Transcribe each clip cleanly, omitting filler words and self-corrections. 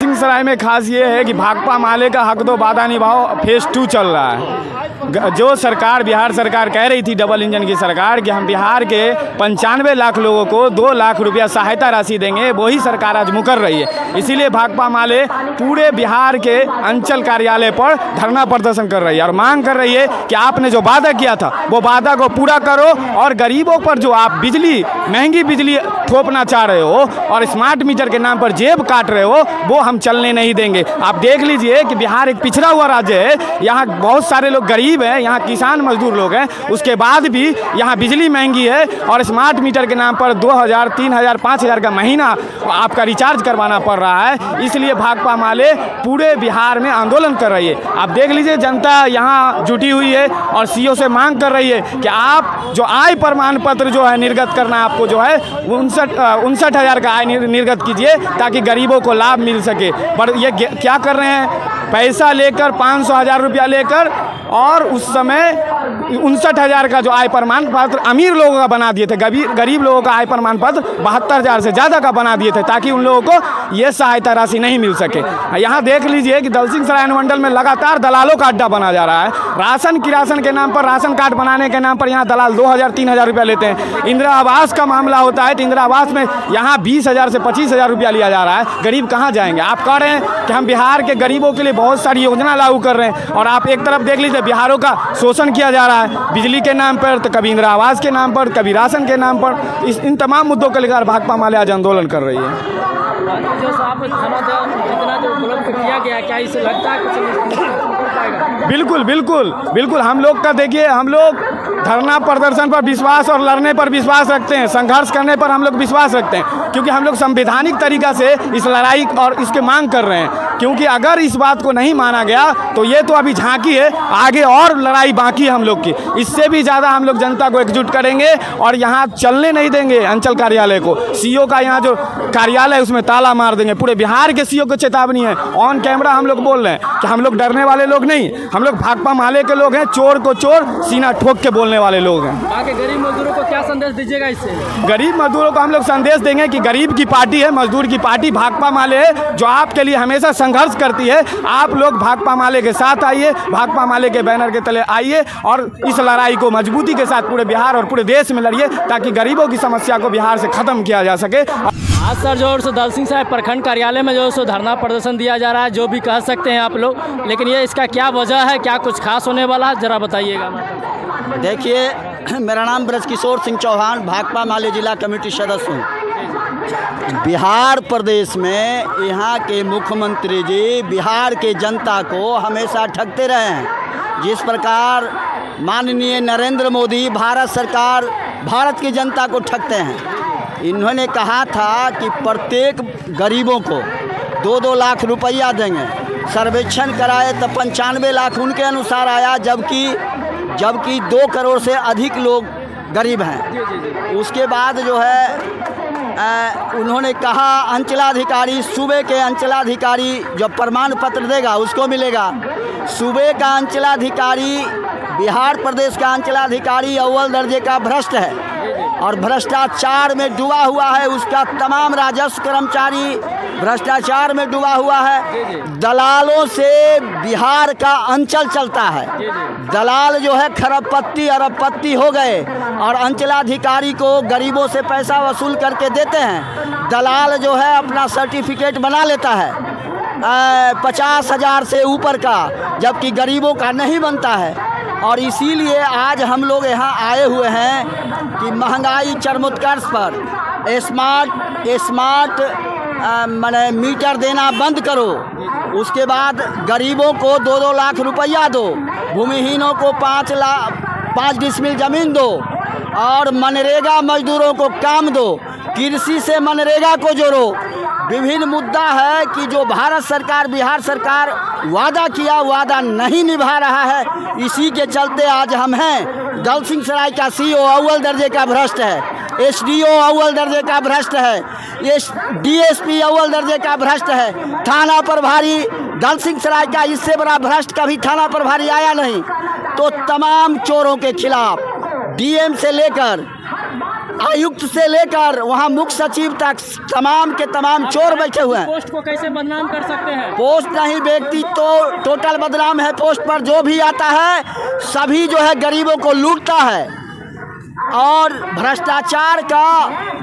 दलसिंहसराय में खास ये है कि भाकपा माले का हक दो वादा निभाओ फेज़ 2 चल रहा है। जो सरकार बिहार सरकार कह रही थी डबल इंजन की सरकार कि हम बिहार के 95 लाख लोगों को 2 लाख रुपया सहायता राशि देंगे, वही सरकार आज मुकर रही है। इसीलिए भाकपा माले पूरे बिहार के अंचल कार्यालय पर धरना प्रदर्शन कर रही है और मांग कर रही है कि आपने जो वादा किया था वो वादा को पूरा करो और गरीबों पर जो आप बिजली महंगी बिजली थोपना चाह रहे हो और स्मार्ट मीटर के नाम पर जेब काट रहे हो वो हम चलने नहीं देंगे। आप देख लीजिए कि बिहार एक पिछड़ा हुआ राज्य है, यहाँ बहुत सारे लोग गरीब हैं, यहाँ किसान मजदूर लोग हैं, उसके बाद भी यहाँ बिजली महंगी है और स्मार्ट मीटर के नाम पर 2000, 3000, 5000 का महीना आपका रिचार्ज करवाना पड़ रहा है। इसलिए भाकपा माले पूरे बिहार में आंदोलन कर रही है। आप देख लीजिए जनता यहाँ जुटी हुई है और सीओ से मांग कर रही है कि आप जो आय प्रमाण पत्र जो है निर्गत करना है, आपको जो है 59,000 का आय निर्गत कीजिए ताकि गरीबों को लाभ मिल सके। पर ये क्या कर रहे हैं, पैसा लेकर 500,000 रुपया लेकर और उस समय 59,000 का जो आय प्रमाण पत्र अमीर लोगों का बना दिए थे, गरीब लोगों का आय प्रमाण पत्र 72,000 से ज़्यादा का बना दिए थे ताकि उन लोगों को ये सहायता राशि नहीं मिल सके। यहाँ देख लीजिए कि दलसिंहसराय अनुमंडल में लगातार दलालों का अड्डा बना जा रहा है। राशन किरासन के नाम पर, राशन कार्ड बनाने के नाम पर यहाँ दलाल 2,000, 3,000 रुपया लेते हैं। इंदिरा आवास का मामला होता है तो इंदिरा आवास में यहाँ 20,000 से 25,000 रुपया लिया जा रहा है। गरीब कहाँ जाएंगे? आप कह रहे हैं कि हम बिहार के गरीबों के लिए बहुत सारी योजना लागू कर रहे हैं और आप एक तरफ देख लीजिए बिहारों का शोषण किया जा रहा है बिजली के नाम पर, तो कभी इंदिरा आवास के नाम पर, कभी राशन के नाम पर। इन तमाम मुद्दों को लेकर भाकपा माले आज आंदोलन कर रही है। किया गया क्या इसे लगता है कुछ? बिल्कुल बिल्कुल बिल्कुल। हम लोग का देखिए, हम लोग धरना प्रदर्शन पर विश्वास और लड़ने पर विश्वास रखते हैं, संघर्ष करने पर हम लोग विश्वास रखते हैं, क्योंकि हम लोग संवैधानिक तरीका से इस लड़ाई और इसके मांग कर रहे हैं। क्योंकि अगर इस बात को नहीं माना गया तो ये तो अभी झांकी है, आगे और लड़ाई बाकी है हम लोग की। इससे भी ज़्यादा हम लोग जनता को एकजुट करेंगे और यहाँ चलने नहीं देंगे अंचल कार्यालय को। सीओ का यहाँ जो कार्यालय है उसमें ताला मार देंगे। पूरे बिहार के सीओ को चेतावनी है, ऑन कैमरा हम लोग बोल रहे हैं कि हम लोग डरने वाले लोग नहीं, हम लोग भाकपा माले के लोग हैं, चोर को चोर सीना ठोक के बोलने वाले लोग हैं। आगे गरीब मजदूरों को क्या संदेश दीजिएगा इससे? गरीब मजदूरों को हम लोग संदेश देंगे कि गरीब की पार्टी है, मजदूर की पार्टी भाकपा माले है, जो आपके लिए हमेशा संघर्ष करती है। आप लोग भाकपा माले के साथ आइए, भाकपा माले के बैनर के तले आइए और इस लड़ाई को मजबूती के साथ पूरे बिहार और पूरे देश में लड़िए ताकि गरीबों की समस्या को बिहार से खत्म किया जा सके। आज सर जो सो दलसिंहसराय प्रखंड कार्यालय में जो सो धरना प्रदर्शन दिया जा रहा है, जो भी कह सकते हैं आप लोग, लेकिन ये इसका क्या वजह है, क्या कुछ खास होने वाला है, जरा बताइएगा। देखिए, मेरा नाम ब्रजकिशोर सिंह चौहान, भाकपा माले जिला कमेटी सदस्य हूँ। बिहार प्रदेश में यहाँ के मुख्यमंत्री जी बिहार के जनता को हमेशा ठगते रहे हैं। जिस प्रकार माननीय नरेंद्र मोदी भारत सरकार भारत की जनता को ठगते हैं। इन्होंने कहा था कि प्रत्येक गरीबों को 2-2 लाख रुपया देंगे। सर्वेक्षण कराए तो 95 लाख उनके अनुसार आया, जबकि 2 करोड़ से अधिक लोग गरीब हैं। उसके बाद जो है उन्होंने कहा अंचलाधिकारी, सूबे के अंचलाधिकारी जो प्रमाण पत्र देगा उसको मिलेगा। सूबे का अंचलाधिकारी, बिहार प्रदेश का अंचलाधिकारी अव्वल दर्जे का भ्रष्ट है और भ्रष्टाचार में डूबा हुआ है। उसका तमाम राजस्व कर्मचारी भ्रष्टाचार में डूबा हुआ है। दलालों से बिहार का अंचल चलता है। दलाल जो है खरबपत्ती अरबपत्ती हो गए और अंचलाधिकारी को गरीबों से पैसा वसूल करके देते हैं। दलाल जो है अपना सर्टिफिकेट बना लेता है 50,000 से ऊपर का, जबकि गरीबों का नहीं बनता है। और इसीलिए आज हम लोग यहाँ आए हुए हैं कि महंगाई चरमोत्कर्ष पर स्मार्ट माने मीटर देना बंद करो। उसके बाद गरीबों को 2-2 लाख रुपया दो, भूमिहीनों को 5 डिसमिल ज़मीन दो और मनरेगा मजदूरों को काम दो, कृषि से मनरेगा को जोड़ो। विभिन्न मुद्दा है कि जो भारत सरकार बिहार सरकार वादा किया वादा नहीं निभा रहा है। इसी के चलते आज हम हैं। दलसिंहसराय का सीओ अव्वल दर्जे का भ्रष्ट है, एसडीओ अव्वल दर्जे का भ्रष्ट है, डीएसपी अव्वल दर्जे का भ्रष्ट है, थाना प्रभारी दलसिंहसराय का इससे बड़ा भ्रष्ट कभी थाना प्रभारी आया नहीं। तो तमाम चोरों के खिलाफ डीएम से लेकर आयुक्त से लेकर वहाँ मुख्य सचिव तक तमाम के तमाम चोर बैठे हुए हैं। पोस्ट को कैसे बदनाम कर सकते हैं? पोस्ट नहीं, व्यक्ति तो टोटल बदनाम है। पोस्ट पर जो भी आता है सभी जो है गरीबों को लूटता है और भ्रष्टाचार का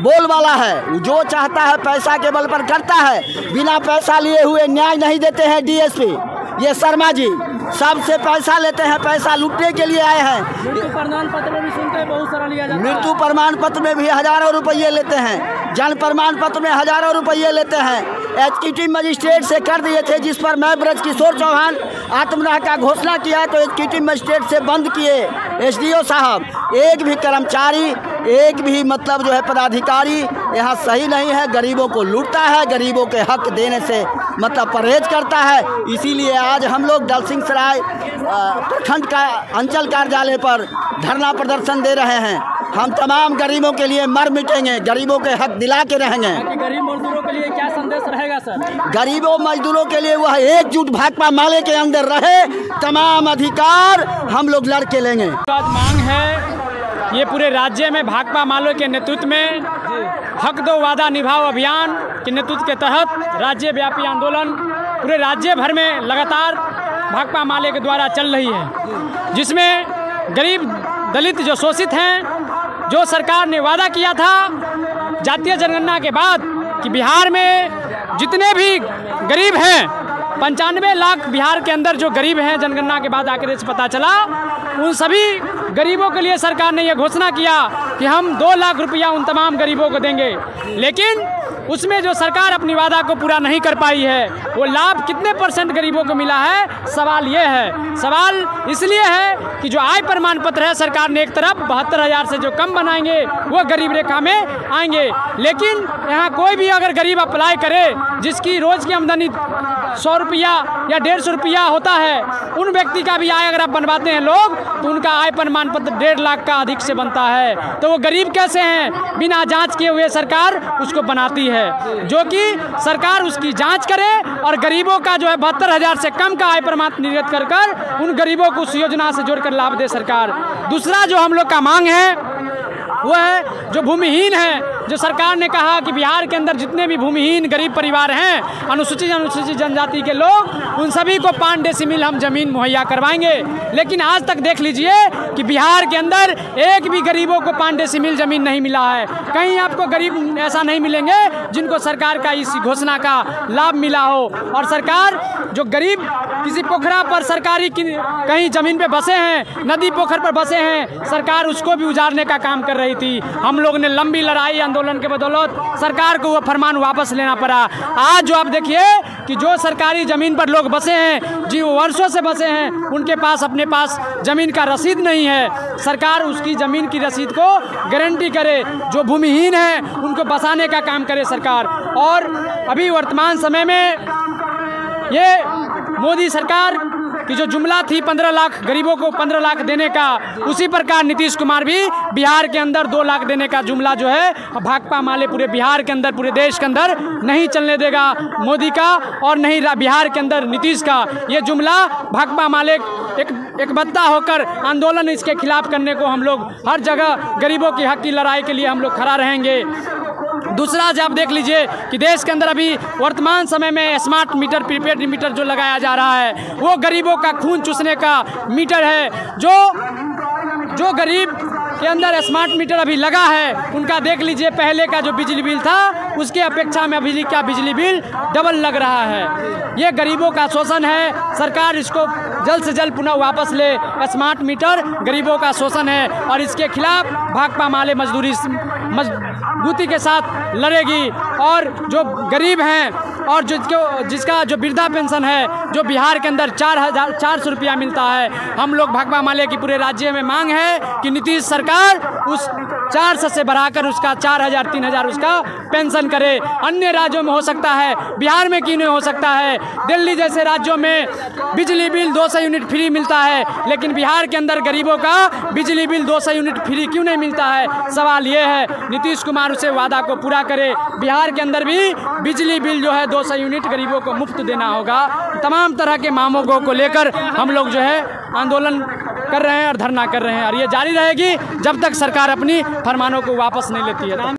बोलबाला है। जो चाहता है पैसा के बल पर करता है, बिना पैसा लिए हुए न्याय नहीं देते हैं। डीएसपी ये शर्मा जी सबसे पैसा लेते हैं, पैसा लूटने के लिए आए हैं। मृत्यु प्रमाण पत्र में भी सुनते हैं बहुत सारा लिया जाता है। मृत्यु प्रमाण पत्र में भी हजारों रुपये लेते हैं, जन्म प्रमाण पत्र में हजारों रुपये लेते हैं। एग्जीक्यूटिव मजिस्ट्रेट से कर दिए थे, जिस पर मैं ब्रजकिशोर चौहान आत्मदाह का घोषणा किया तो एग्जीक्यूटिव मजिस्ट्रेट से बंद किए। एसडीओ साहब, एक भी कर्मचारी, एक भी मतलब जो है पदाधिकारी यहाँ सही नहीं है। गरीबों को लूटता है, गरीबों के हक देने से मतलब परहेज करता है। इसीलिए आज हम लोग दलसिंहसराय प्रखंड का अंचल कार्यालय पर धरना प्रदर्शन दे रहे हैं। हम तमाम गरीबों के लिए मर मिटेंगे, गरीबों के हक दिला के रहेंगे। गरीब मजदूरों के लिए क्या संदेश रहेगा सर? गरीबों मजदूरों के लिए वह एकजुट भाकपा माले के अंदर रहे, तमाम अधिकार हम लोग लड़के लेंगे। मांग है ये पूरे राज्य में भाकपा माले के नेतृत्व में हक दो वादा निभाओ अभियान के नेतृत्व के तहत राज्य व्यापी आंदोलन पूरे राज्य भर में लगातार भाकपा माले के द्वारा चल रही है, जिसमें गरीब दलित जो शोषित हैं, जो सरकार ने वादा किया था जातीय जनगणना के बाद कि बिहार में जितने भी गरीब हैं 95 लाख बिहार के अंदर जो गरीब हैं जनगणना के बाद आकर से पता चला, उन सभी गरीबों के लिए सरकार ने यह घोषणा किया कि हम 2 लाख रुपया उन तमाम गरीबों को देंगे। लेकिन उसमें जो सरकार अपनी वादा को पूरा नहीं कर पाई है, वो लाभ कितने % गरीबों को मिला है, सवाल ये है। सवाल इसलिए है कि जो आय प्रमाण पत्र है सरकार ने एक तरफ 72,000 से जो कम बनाएंगे वो गरीब रेखा में आएंगे, लेकिन यहाँ कोई भी अगर गरीब अप्लाई करे जिसकी रोज़ की आमदनी 100 रुपया या 150 रुपया होता है, उन व्यक्ति का भी आय अगर आप बनवाते हैं लोग तो उनका आय प्रमाण पत्र 1.5 लाख का अधिक से बनता है। तो वो गरीब कैसे हैं? बिना जांच किए हुए सरकार उसको बनाती है, जो कि सरकार उसकी जांच करे और गरीबों का जो है 72,000 से कम का आय प्रमाण निर्गत कर उन गरीबों को उस योजना से जोड़कर लाभ दे सरकार। दूसरा जो हम लोग का मांग है वो है जो भूमिहीन है, जो सरकार ने कहा कि बिहार के अंदर जितने भी भूमिहीन गरीब परिवार हैं, अनुसूचित जनजाति के लोग, उन सभी को 5 डेसीमिल हम ज़मीन मुहैया करवाएंगे। लेकिन आज तक देख लीजिए कि बिहार के अंदर एक भी गरीबों को 5 डेसीमिल ज़मीन नहीं मिला है। कहीं आपको गरीब ऐसा नहीं मिलेंगे जिनको सरकार का इस घोषणा का लाभ मिला हो। और सरकार जो गरीब किसी पोखरा पर सरकारी कहीं ज़मीन पे बसे हैं, नदी पोखर पर बसे हैं, सरकार उसको भी उजाड़ने का काम कर रही थी। हम लोग ने लंबी लड़ाई आंदोलन के बदौलत सरकार को वो फरमान वापस लेना पड़ा। आज जो आप देखिए कि जो सरकारी ज़मीन पर लोग बसे हैं, जी वो वर्षों से बसे हैं, उनके पास अपने पास ज़मीन का रसीद नहीं है। सरकार उसकी ज़मीन की रसीद को गारंटी करे, जो भूमिहीन हैं उनको बसाने का काम करे सरकार। और अभी वर्तमान समय में ये मोदी सरकार की जो जुमला थी 15 लाख गरीबों को 15 लाख देने का, उसी प्रकार नीतीश कुमार भी बिहार के अंदर 2 लाख देने का जुमला जो है भाकपा माले पूरे बिहार के अंदर, पूरे देश के अंदर नहीं चलने देगा मोदी का और नहीं बिहार के अंदर नीतीश का। ये जुमला भाकपा माले एकबद्ध होकर आंदोलन इसके खिलाफ करने को हम लोग हर जगह गरीबों की हक की लड़ाई के लिए हम लोग खड़ा रहेंगे। दूसरा जब आप देख लीजिए कि देश के अंदर अभी वर्तमान समय में स्मार्ट मीटर, प्रीपेड मीटर जो लगाया जा रहा है, वो गरीबों का खून चूसने का मीटर है। जो गरीब के अंदर स्मार्ट मीटर अभी लगा है, उनका देख लीजिए पहले का जो बिजली बिल था उसके अपेक्षा में अभी का बिजली बिल डबल लग रहा है। ये गरीबों का शोषण है, सरकार इसको जल्द से जल्द पुनः वापस ले। स्मार्ट मीटर गरीबों का शोषण है और इसके खिलाफ भाकपा माले मजबूती के साथ लड़ेगी। और जो गरीब हैं और जिसका जो वृद्धा पेंशन है, जो बिहार के अंदर 4,400 रुपया मिलता है, हम लोग भाकपा माले की पूरे राज्य में मांग है कि नीतीश सरकार उस 400 से बढ़ाकर उसका 4,000 3,000 उसका पेंशन करे। अन्य राज्यों में हो सकता है, बिहार में क्यों नहीं हो सकता है? दिल्ली जैसे राज्यों में बिजली बिल 200 यूनिट फ्री मिलता है, लेकिन बिहार के अंदर गरीबों का बिजली बिल 200 यूनिट फ्री क्यों नहीं मिलता है? सवाल ये है नीतीश कुमार उसे वादा को पूरा करे। बिहार के अंदर भी बिजली बिल जो है 200 यूनिट गरीबों को मुफ्त देना होगा। तमाम तरह के मांगों को लेकर हम लोग जो है आंदोलन कर रहे हैं और धरना कर रहे हैं, और ये जारी रहेगी जब तक सरकार अपनी फरमानों को वापस नहीं लेती है।